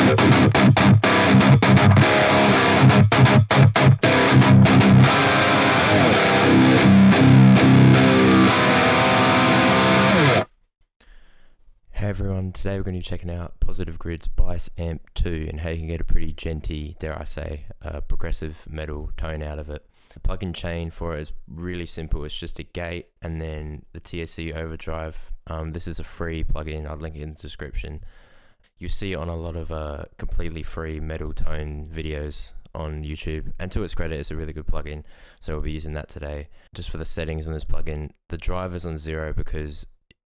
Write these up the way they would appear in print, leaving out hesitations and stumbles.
Hey everyone, today we're going to be checking out Positive Grid's Bias Amp 2 and how you can get a pretty djenty, dare I say, progressive metal tone out of it. The plug-in chain for it is really simple. It's just a gate and then the TSC overdrive. This is a free plugin. I'll link it in the description. You see it on a lot of completely free metal tone videos on YouTube, and to its credit, it's a really good plugin, so we'll be using that today. Just for the settings on this plugin, the drive is on 0 because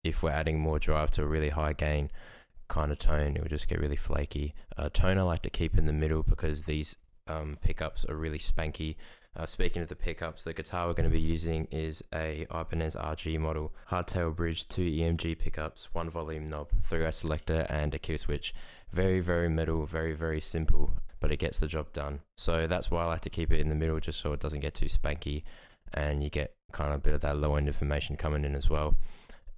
if we're adding more drive to a really high gain kind of tone, it will just get really flaky. Tone I like to keep in the middle because these pickups are really spanky. Speaking of the pickups, the guitar we're going to be using is a Ibanez RGIR model, hardtail bridge, 2 EMG pickups, 1 volume knob, 3i selector and a kill switch. Very, very metal, very, very simple, but it gets the job done. So that's why I like to keep it in the middle, just so it doesn't get too spanky and you get kind of a bit of that low end information coming in as well.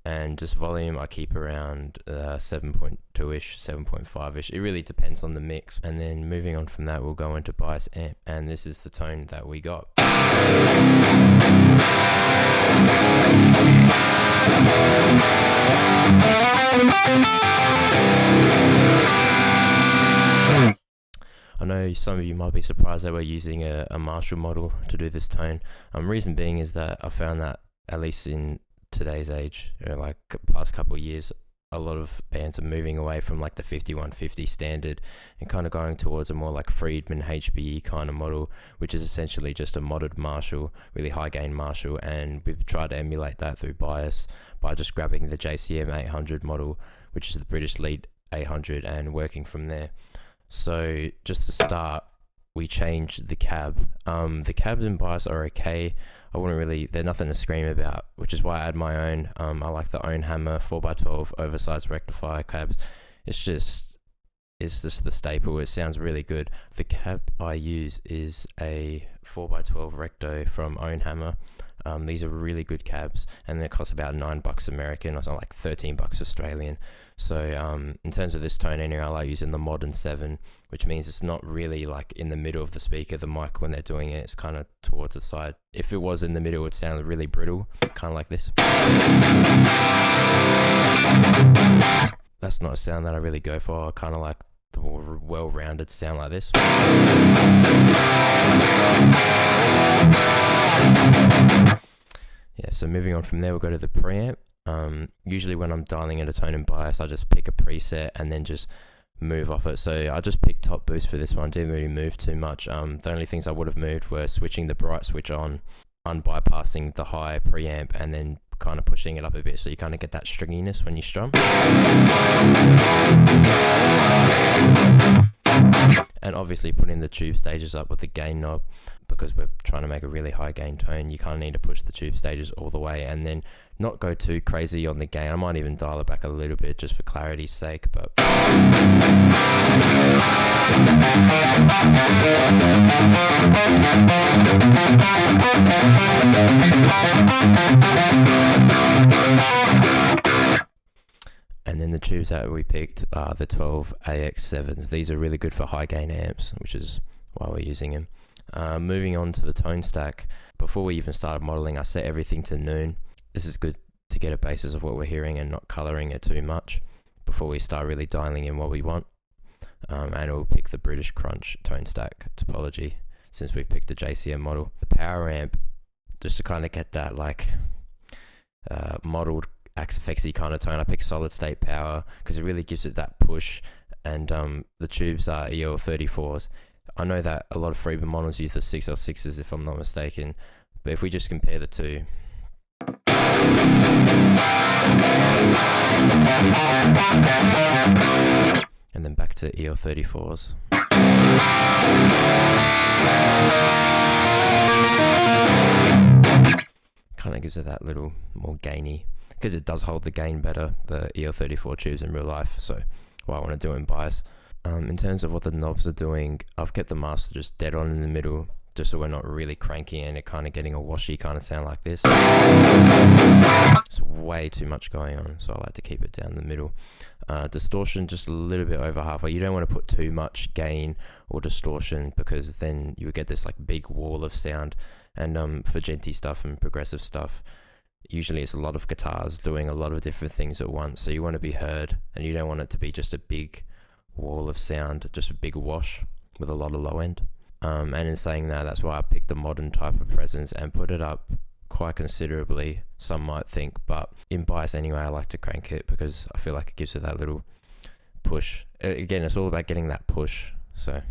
And just volume I keep around 7.2ish, 7.5ish. It really depends on the mix. And then moving on from that, we'll go into Bias Amp, and this is the tone that we got. I know some of you might be surprised that we're using a Marshall model to do this tone. Reason being is that I found that, at least in today's age, like past couple of years, a lot of bands are moving away from like the 5150 standard and kind of going towards a more like Friedman HBE kind of model, which is essentially just a modded Marshall, really high gain Marshall. And we've tried to emulate that through Bias by just grabbing the JCM 800 model, which is the British Lead 800, and working from there. So just to start, we changed the cab. The cabs in Bias are okay. They're nothing to scream about, which is why I add my own. I like the Own Hammer 4x12 oversized rectifier cabs. It's just the staple. It sounds really good. The cab I use is a 4x12 recto from Own Hammer. These are really good cabs, and they cost about $9 American, or something like $13 Australian. So in terms of this tone anyway, I like using the Modern 7, which means it's not really like in the middle of the speaker, the mic, when they're doing it. It's kind of towards the side. If it was in the middle, it would sound really brittle, kind of like this. That's not a sound that I really go for. I kind of like the more well-rounded sound like this. Yeah, so moving on from there, we'll go to the preamp. Usually when I'm dialing in a tone in Bias, I just pick a preset and then just move off it. So I just picked top boost for this one. Didn't really move too much. The only things I would have moved were switching the bright switch on, unbypassing the high preamp, and then kind of pushing it up a bit so you kind of get that stringiness when you strum. And obviously putting the tube stages up with the gain knob, because we're trying to make a really high gain tone. You kind of need to push the tube stages all the way and then not go too crazy on the gain. I might even dial it back a little bit just for clarity's sake, but and then the tubes that we picked are the 12 AX7s. These are really good for high gain amps, which is why we're using them. Moving on to the tone stack, before we even started modeling, I set everything to noon. This is good to get a basis of what we're hearing and not coloring it too much before we start really dialing in what we want. And we'll pick the British Crunch tone stack topology since we picked the JCM model. The power amp, just to kind of get that like modeled Axe-Effectsy kind of tone, I picked solid state power because it really gives it that push. And the tubes are EL34s. I know that a lot of Friedman models use the 6L6s if I'm not mistaken, but if we just compare the two, and then back to EL34s, kind of gives it that little more gainy, because it does hold the gain better, the EL34 tubes in real life, so what I want to do in Bias. In terms of what the knobs are doing, I've kept the master just dead on in the middle, just so we're not really cranky and it kind of getting a washy kind of sound like this. It's way too much going on, so I like to keep it down the middle. Distortion just a little bit over halfway. You don't want to put too much gain or distortion, because then you would get this like big wall of sound. And for djenty stuff and progressive stuff, usually it's a lot of guitars doing a lot of different things at once, so you want to be heard, and you don't want it to be just a big wall of sound, just a big wash with a lot of low end. And in saying that, that's why I picked the modern type of presence and put it up quite considerably, some might think, but in bias anyway, I like to crank it because I feel like it gives it that little push. Again, it's all about getting that push. So,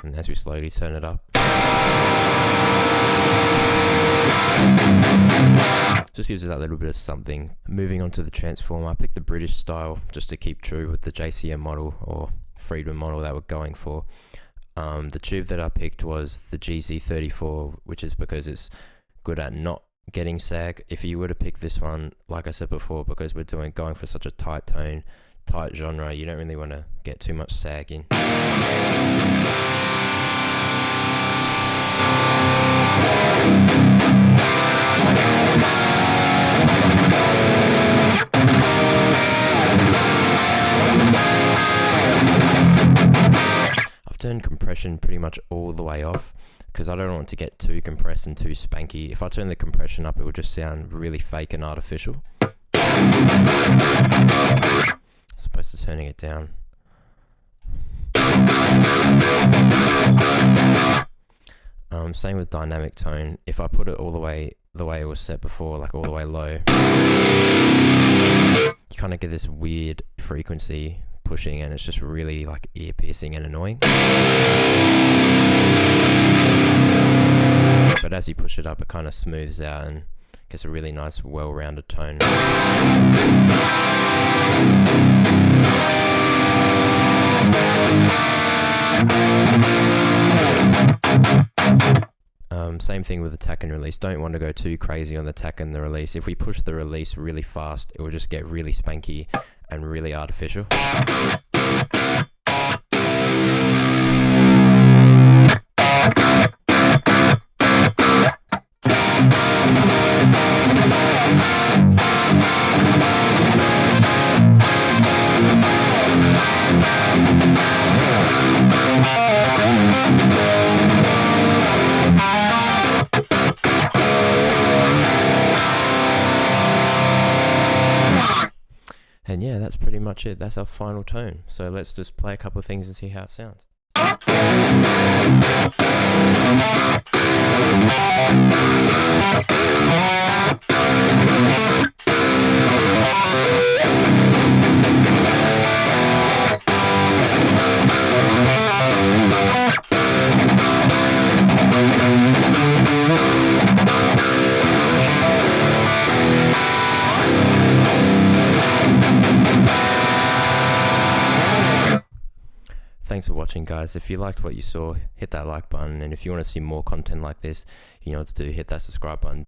and as we slowly turn it up, just gives it that little bit of something. Moving on to the transformer, I picked the British style just to keep true with the JCM model or Friedman model that we're going for. The tube that I picked was the GZ34, which is because it's good at not getting sag. If you were to pick this one, like I said before, because we're going for such a tight tone, tight genre, you don't really want to get too much sag in. I've turned compression pretty much all the way off because I don't want to get too compressed and too spanky. If I turn the compression up, it will just sound really fake and artificial. As opposed to turning it down. Same with dynamic tone. If I put it all the way it was set before, like all the way low, you kind of get this weird frequency pushing, and it's just really like ear piercing and annoying. But as you push it up, it kind of smooths out and gets a really nice, well-rounded tone. Same thing with attack and release. Don't want to go too crazy on the attack and the release. If we push the release really fast, it will just get really spanky and really artificial. And yeah, that's pretty much it. That's our final tone. So let's just play a couple of things and see how it sounds. Thanks for watching, guys. If you liked what you saw, hit that like button, and if you want to see more content like this, you know what to do, hit that subscribe button.